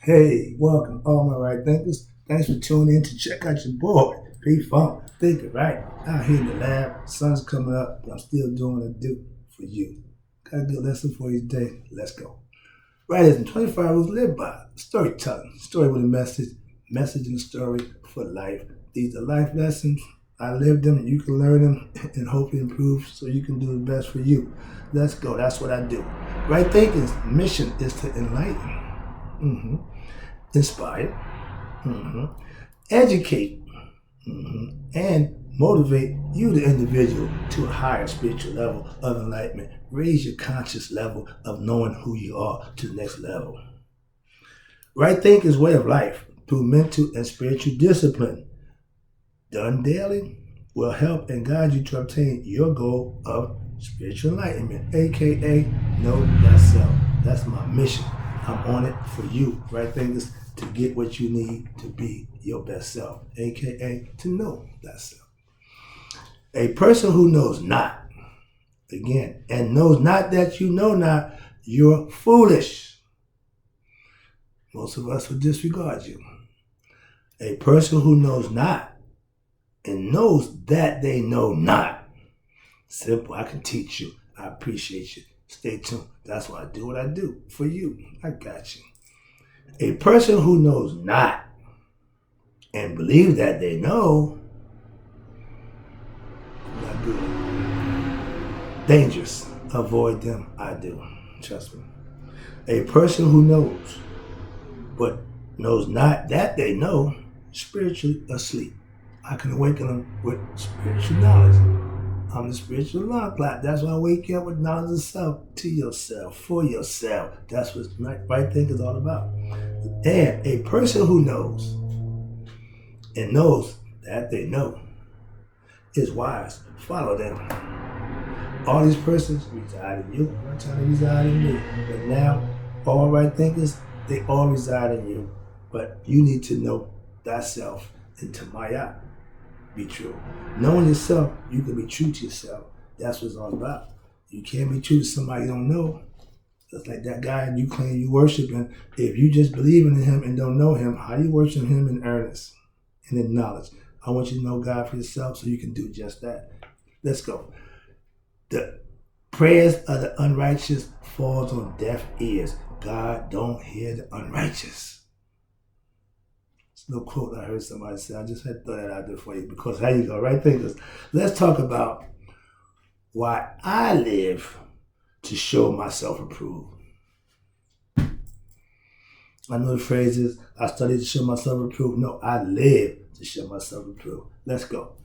Hey, welcome, all my right thinkers. Thanks for tuning in to check out your boy, P-Funk, thinking right. Out here in the lab, sun's coming up, but I'm still doing what I do for you. Got a good lesson for you today. Let's go. Writers in 25 rules live by storytelling. Story with a message and a story for life. These are life lessons. I live them and you can learn them and hopefully improve so you can do the best for you. Let's go. That's what I do. Right thinking's mission is to enlighten, inspire, educate, and motivate you, the individual, to a higher spiritual level of enlightenment. Raise your conscious level of knowing who you are to the next level. Right thinking's way of life through mental and spiritual discipline, done daily, will help and guide you to obtain your goal of spiritual enlightenment, aka know thyself. That's my mission. I'm on it for you, right thinkers, to get what you need to be your best self, aka to know thyself. A person who knows not, again, and knows not that you know not, you're foolish. Most of us would disregard you. A person who knows not and knows that they know not. Simple, I can teach you. I appreciate you. Stay tuned. That's why I do what I do for you. I got you. A person who knows not and believes that they know, not good. Dangerous. Avoid them. I do. Trust me. A person who knows but knows not that they know, spiritually asleep. I can awaken them with spiritual knowledge. I'm the spiritual alarm clock. That's why I wake you up with knowledge of self, to yourself, for yourself. That's what right thinking is all about. And a person who knows and knows that they know is wise. Follow them. All these persons reside in you. I'm not trying to reside in me. But now, all right thinkers, they all reside in you. But you need to know thyself and to Maya. Be true. Knowing yourself, you can be true to yourself. That's what it's all about. You can't be true to somebody you don't know. Just like that guy you claim you worship, and if you just believe in him and don't know him, how you worship him in earnest and in knowledge? I want you to know God for yourself so you can do just that. Let's go. The prayers of the unrighteous falls on deaf ears. God don't hear the unrighteous. No quote I heard somebody say. I just had to throw that out there for you because how you go, right thinkers. Let's talk about why I live to show myself approved. I know the phrase is, I study to show myself approved. No, I live to show myself approved. Let's go.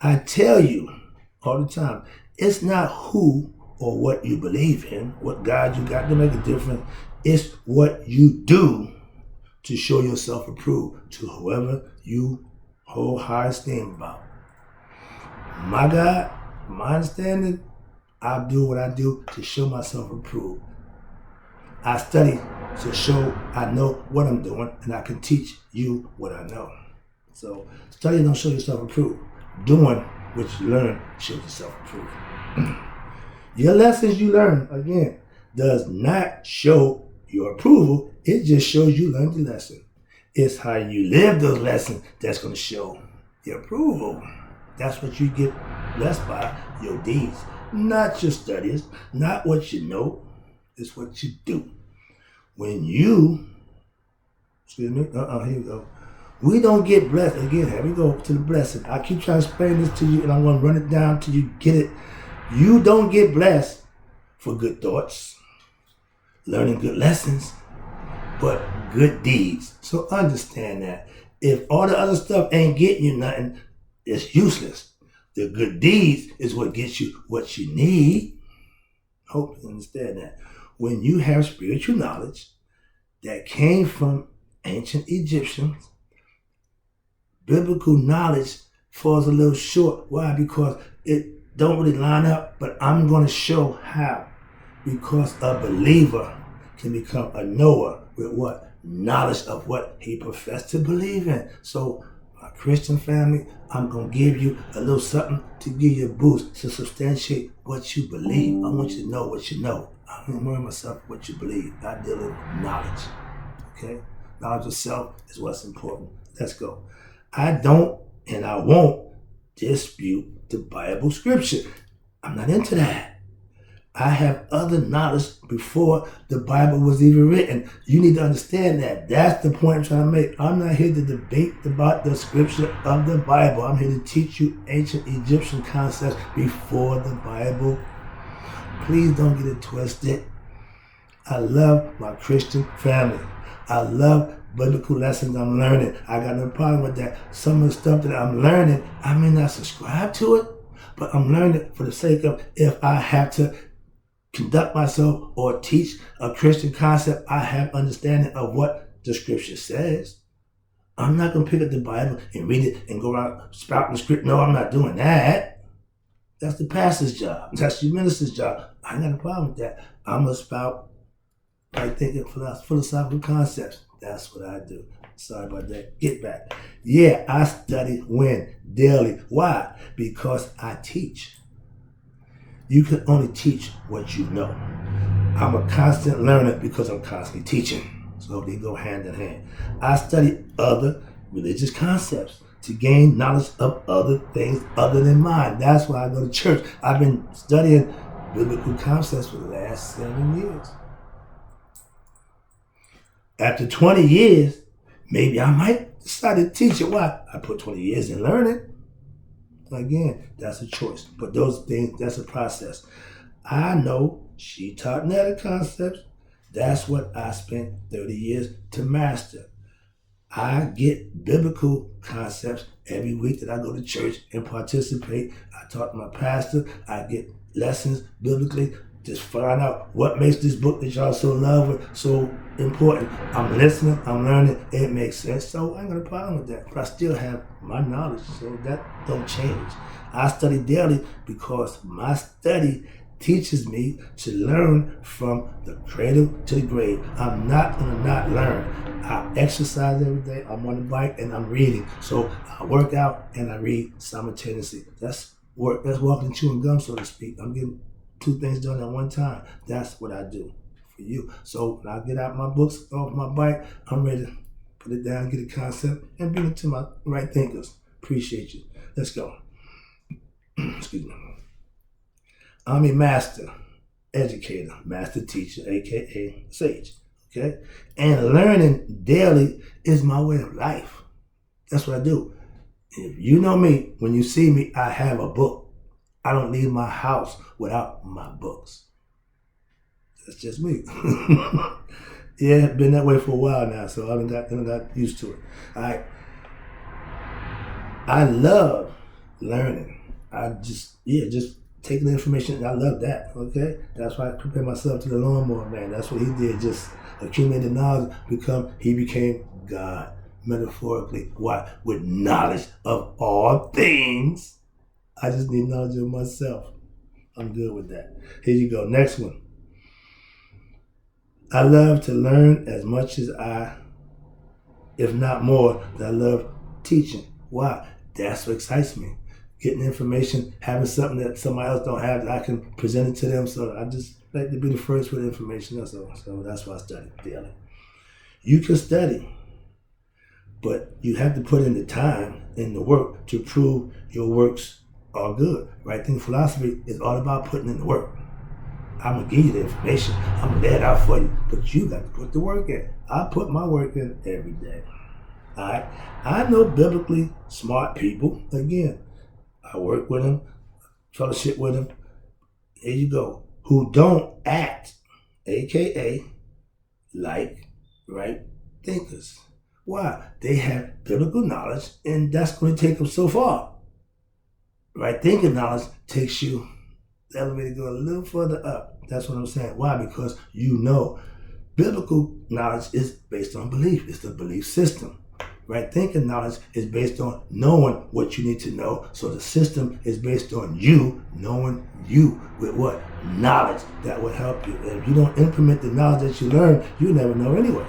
I tell you all the time, it's not who or what you believe in, what God you got to make a difference. It's what you do to show yourself approved to whoever you hold high esteem about. My God, my understanding, I do what I do to show myself approved. I study to show I know what I'm doing and I can teach you what I know. So study don't show yourself approved. Doing what you learn shows yourself approved. Your lessons you learn, again, does not show your approval. It just shows you learned the lesson. It's how you live those lessons that's going to show your approval. That's what you get blessed by, your deeds. Not your studies, not what you know. It's what you do. When you, here we go. We don't get blessed. Again, here we go to the blessing. I keep trying to explain this to you and I'm going to run it down till you get it. You don't get blessed for good thoughts, learning good lessons, but good deeds. So understand that. If all the other stuff ain't getting you nothing, it's useless. The good deeds is what gets you what you need. Hope you understand that. When you have spiritual knowledge that came from ancient Egyptians, biblical knowledge falls a little short. Why? Because it don't really line up, but I'm going to show how. Because a believer can become a knower with what? Knowledge of what he professed to believe in. So, my Christian family, I'm going to give you a little something to give you a boost to substantiate what you believe. I want you to know what you know. I don't worry myself what you believe. I deal in knowledge. Okay? Knowledge of self is what's important. Let's go. I don't and I won't dispute the Bible scripture. I'm not into that. I have other knowledge before the Bible was even written. You need to understand that. That's the point I'm trying to make. I'm not here to debate about the scripture of the Bible. I'm here to teach you ancient Egyptian concepts before the Bible. Please don't get it twisted. I love my Christian family. I love biblical lessons I'm learning. I got no problem with that. Some of the stuff that I'm learning, I may not subscribe to it, but I'm learning for the sake of if I have to conduct myself or teach a Christian concept, I have understanding of what the scripture says. I'm not going to pick up the Bible and read it and go around spouting the script. No, I'm not doing that. That's the pastor's job. That's the minister's job. I ain't got a problem with that. I'm going to spout right thinking philosophical concepts. That's what I do. Sorry about that. Get back. Yeah, I study when? Daily. Why? Because I teach. You can only teach what you know. I'm a constant learner because I'm constantly teaching. So they go hand in hand. I study other religious concepts to gain knowledge of other things other than mine. That's why I go to church. I've been studying biblical concepts for the last 7 years. After 20 years, maybe I might decide to teach it. Why? I put 20 years in learning. Again, that's a choice. But those things, that's a process. I know she taught meta concepts. That's what I spent 30 years to master. I get biblical concepts every week that I go to church and participate. I talk to my pastor. I get lessons biblically. Just find out what makes this book that y'all so love with so important. I'm listening, I'm learning, it makes sense. So I ain't got a problem with that. But I still have my knowledge, so that don't change. I study daily because my study teaches me to learn from the cradle to the grave. I'm not gonna not learn. I exercise every day, I'm on the bike and I'm reading. So I work out and I read simultaneously. That's work, that's walking, chewing gum, so to speak. I'm getting two things done at one time. That's what I do for you. So when I get out my books off my bike, I'm ready to put it down, get a concept, and bring it to my right thinkers. Appreciate you. Let's go. Excuse me. I'm a master educator, master teacher, aka sage. Okay? And learning daily is my way of life. That's what I do. If you know me, when you see me, I have a book. I don't leave my house without my books. That's just me. Yeah, been that way for a while now, so I done got used to it. All right. I love learning. Just taking the information. I love that. Okay, that's why I compare myself to the lawnmower man. That's what he did. Just accumulated knowledge. He became God metaphorically. Why? With knowledge of all things. I just need knowledge of myself. I'm good with that. Here you go. Next one. I love to learn as much as if not more, that I love teaching. Why? That's what excites me. Getting information, having something that somebody else don't have that I can present it to them. So I just like to be the first with information. So that's why I study daily. You can study, but you have to put in the time and the work to prove your works are good. Right thing philosophy is all about putting in the work. I'm gonna give you the information. I'm gonna lay it out for you, but you got to put the work in. I put my work in every day. All right. I know biblically smart people. Again, I work with them, fellowship with them. There you go. Who don't act, aka like right thinkers. Why? They have biblical knowledge, and that's going to take them so far. Right thinking knowledge takes you the elevator go a little further up. That's what I'm saying. Why? Because you know biblical knowledge is based on belief. It's the belief system. Right thinking knowledge is based on knowing what you need to know. So the system is based on you knowing you with what? Knowledge that will help you. And if you don't implement the knowledge that you learn, you'll never know anyway.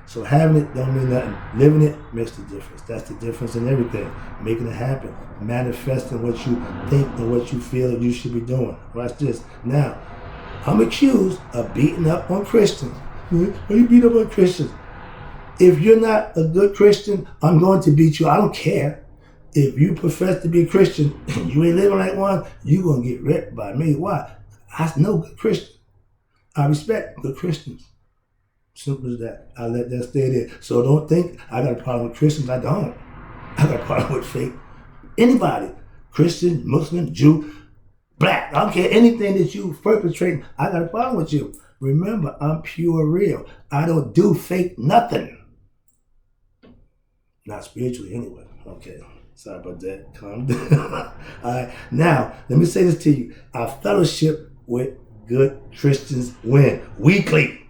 So having it don't mean nothing. Living it makes the difference. That's the difference in everything. Making it happen. Manifesting what you think and what you feel you should be doing. Watch this. Now, I'm accused of beating up on Christians. Why you beat up on Christians? If you're not a good Christian, I'm going to beat you. I don't care. If you profess to be a Christian and you ain't living like one, you're going to get ripped by me. Why? I know good Christians. I respect good Christians. Simple as that. I let that stay there. So don't think I got a problem with Christians. I don't. I got a problem with fake. Anybody. Christian, Muslim, Jew, black. I don't care. Anything that you perpetrating, I got a problem with you. Remember, I'm pure real. I don't do fake nothing. Not spiritually anyway. Okay. Sorry about that. Calm down. All right. Now, let me say this to you. Our fellowship with good Christians when? Weekly.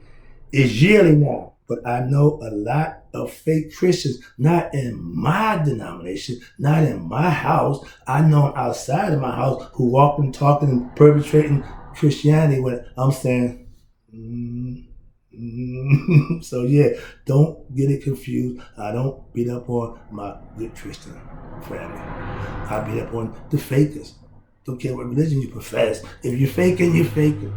It's yearly now. But I know a lot of fake Christians, not in my denomination, not in my house. I know outside of my house who walking, talking, and perpetrating Christianity when I'm saying, So yeah, don't get it confused. I don't beat up on my good Christian family. I beat up on the fakers. Don't care what religion you profess. If you're faking, you're faking.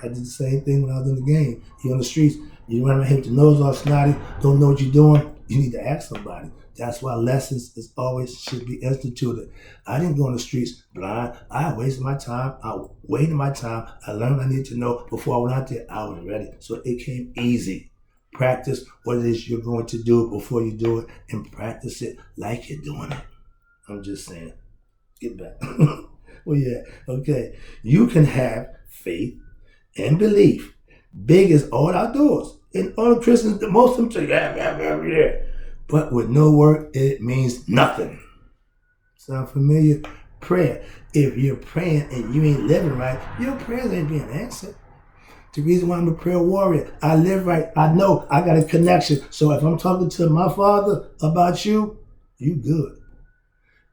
I did the same thing when I was in the game. You're on the streets. You run around here with your nose all snotty, don't know what you're doing. You need to ask somebody. That's why lessons is always should be instituted. I didn't go on the streets blind. I wasted my time. I waited my time. I learned what I needed to know before I went out there. I was ready. So it came easy. Practice what it is you're going to do before you do it, and practice it like you're doing it. I'm just saying. Get back. Well, yeah. Okay. You can have faith and belief. Big as all outdoors. And all the Christians, most of them say, yeah. But with no work, it means nothing. Sound familiar? Prayer. If you're praying and you ain't living right, your prayers ain't being answered. The reason why I'm a prayer warrior, I live right. I know I got a connection. So if I'm talking to my Father about you, you good.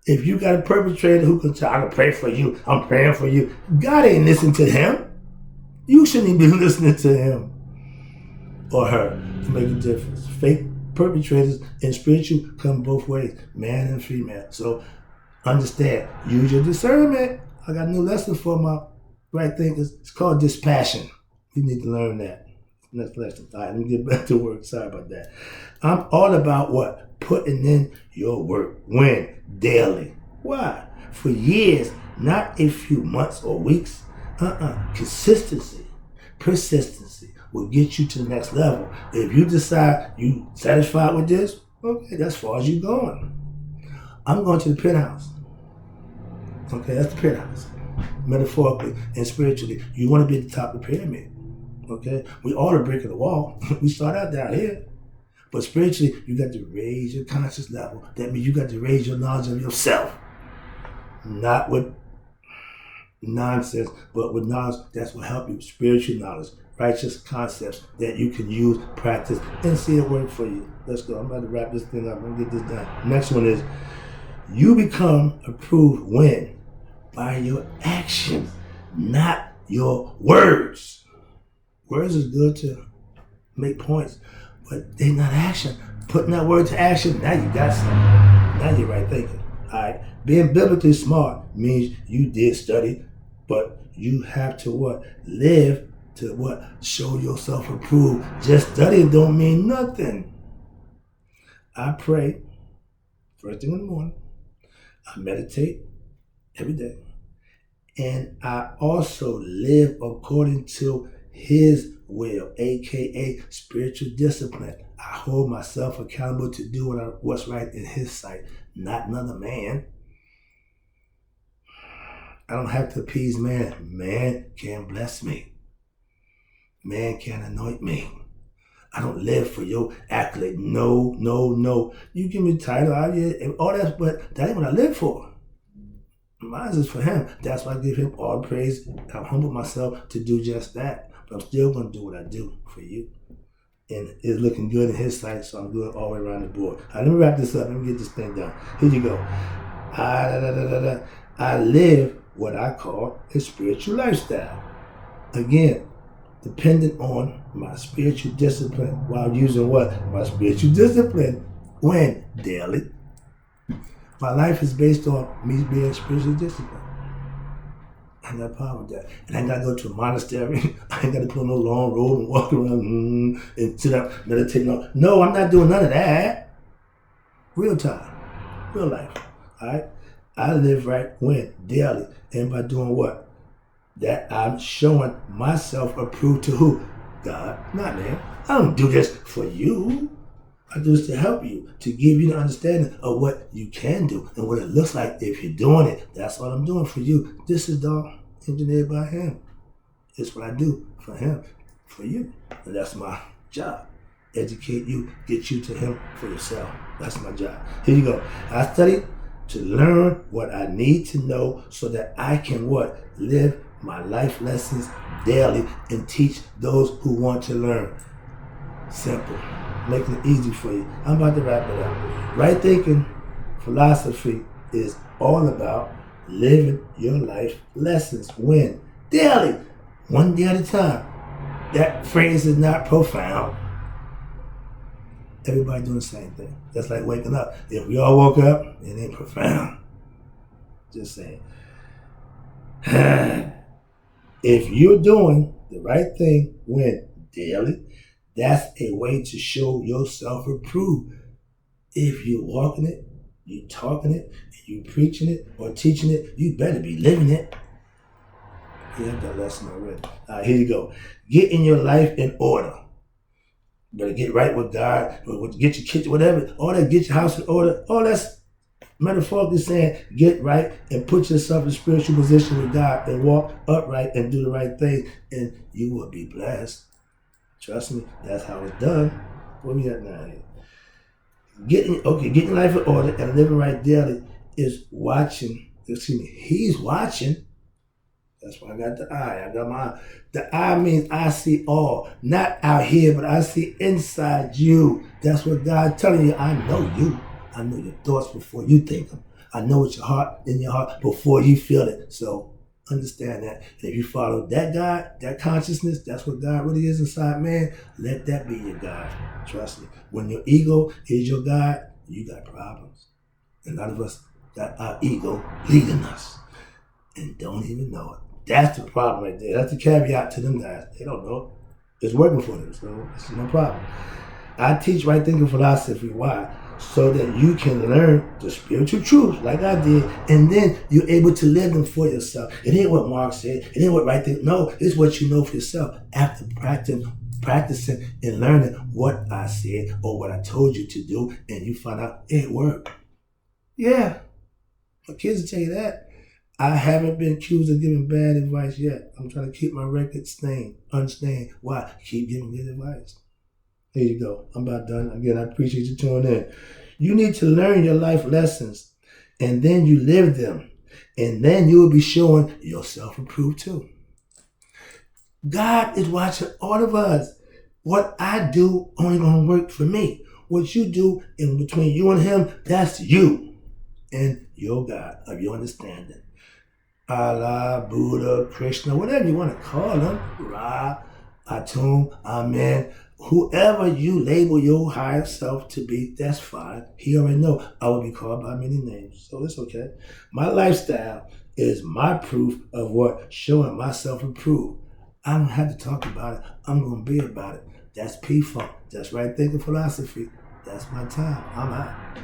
If you got a perpetrator who can tell, I can pray for you, I'm praying for you, God ain't listening to him. You shouldn't even be listening to him or her to make a difference. Fake perpetrators and spiritual come both ways, man and female. So understand, use your discernment. I got a new lesson for my right thinkers. It's called dispassion. You need to learn that. Next lesson. All right, let me get back to work. Sorry about that. I'm all about what? Putting in your work. When? Daily. Why? For years, not a few months or weeks. Consistency, persistency will get you to the next level. If you decide you satisfied with this, okay, that's as far as you're going. I'm going to the penthouse. Okay, that's the penthouse. Metaphorically and spiritually, you want to be at the top of the pyramid. Okay, we all are breaking the wall. We start out down here. But spiritually, you got to raise your conscious level. That means you got to raise your knowledge of yourself. Not with nonsense, but with knowledge that's what help you. Spiritual knowledge, righteous concepts that you can use, practice, and see it work for you. Let's go. I'm about to wrap this thing up. I'm gonna get this done. Next one is, you become approved when? By your actions, not your words. Words is good to make points, but they're not action. Putting that word to action, now you got something. Now you're right thinking. All right. Being biblically smart means you did study, but you have to what? Live to what? Show yourself approved. Just studying don't mean nothing. I pray first thing in the morning. I meditate every day. And I also live according to his will, aka spiritual discipline. I hold myself accountable to do what's right in his sight, not another man. I don't have to appease man. Man can't bless me. Man can't anoint me. I don't live for your accolade. No. You give me a title, all that, but that ain't what I live for. Mine is for him. That's why I give him all praise. I humble myself to do just that. But I'm still going to do what I do for you. And it's looking good in his sight, so I'm good all the way around the board. All right, let me wrap this up. Let me get this thing done. Here you go. I live what I call a spiritual lifestyle. Again, dependent on my spiritual discipline while using what? My spiritual discipline. When? Daily. My life is based on me being spiritually disciplined. I ain't got a problem with that. And I ain't got to go to a monastery. I ain't got to put on no long robe and walk around and sit up, meditate. No, I'm not doing none of that. Real time, real life. All right? I live right when? Daily. And by doing what? That I'm showing myself approved to who? God, not man. I don't do this for you. I do this to help you, to give you the understanding of what you can do and what it looks like if you're doing it. That's what I'm doing for you. This is all engineered by him. It's what I do for him, for you. And that's my job. Educate you, get you to him for yourself. That's my job. Here you go. I studied to learn what I need to know so that I can what? Live my life lessons daily and teach those who want to learn. Simple. Making it easy for you. I'm about to wrap it up. Right thinking philosophy is all about living your life lessons. When? Daily. One day at a time. That phrase is not profound. Everybody doing the same thing. That's like waking up. If we all woke up, it ain't profound. Just saying. If you're doing the right thing when daily, that's a way to show yourself approved. If you're walking it, you talking it, you preaching it or teaching it, you better be living it. You have that lesson already. All right, here you go. Get in your life in order. You better get right with God, or get your kitchen, whatever. All that, get your house in order. All that's metaphorically saying get right and put yourself in spiritual position with God and walk upright and do the right thing, and you will be blessed. Trust me, that's how it's done. Where we at now here? Getting your life in order and living right daily is watching. Excuse me, he's watching. That's why I got the eye. I got my eye. The eye means I see all. Not out here, but I see inside you. That's what God's telling you. I know you. I know your thoughts before you think them. I know what's in your heart before you feel it. So understand that. And if you follow that God, that consciousness, that's what God really is inside man, let that be your God. Trust me. When your ego is your God, you got problems. And a lot of us got our ego leading us and don't even know it. That's the problem right there. That's the caveat to them guys. They don't know it. It's working for them, so it's no problem. I teach right thinking philosophy. Why? So that you can learn the spiritual truths like I did, and then you're able to live them for yourself. It ain't what Mark said. It ain't what right thinking. No, it's what you know for yourself after practicing and learning what I said or what I told you to do, and you find out it worked. Yeah, my kids will tell you that. I haven't been accused of giving bad advice yet. I'm trying to keep my record unstained. Why? Keep giving good advice. There you go. I'm about done. Again, I appreciate you tuning in. You need to learn your life lessons, and then you live them, and then you will be showing yourself approved too. God is watching all of us. What I do only going to work for me. What you do in between you and him, that's you and your God of your understanding. Allah, Buddha, Krishna, whatever you want to call them, Ra, Atum, Amen, whoever you label your higher self to be, that's fine. He already know I will be called by many names, so it's okay. My lifestyle is my proof of what? Showing myself approved. I don't have to talk about it. I'm going to be about it. That's P-Funk. That's right thinking philosophy. That's my time. I'm out.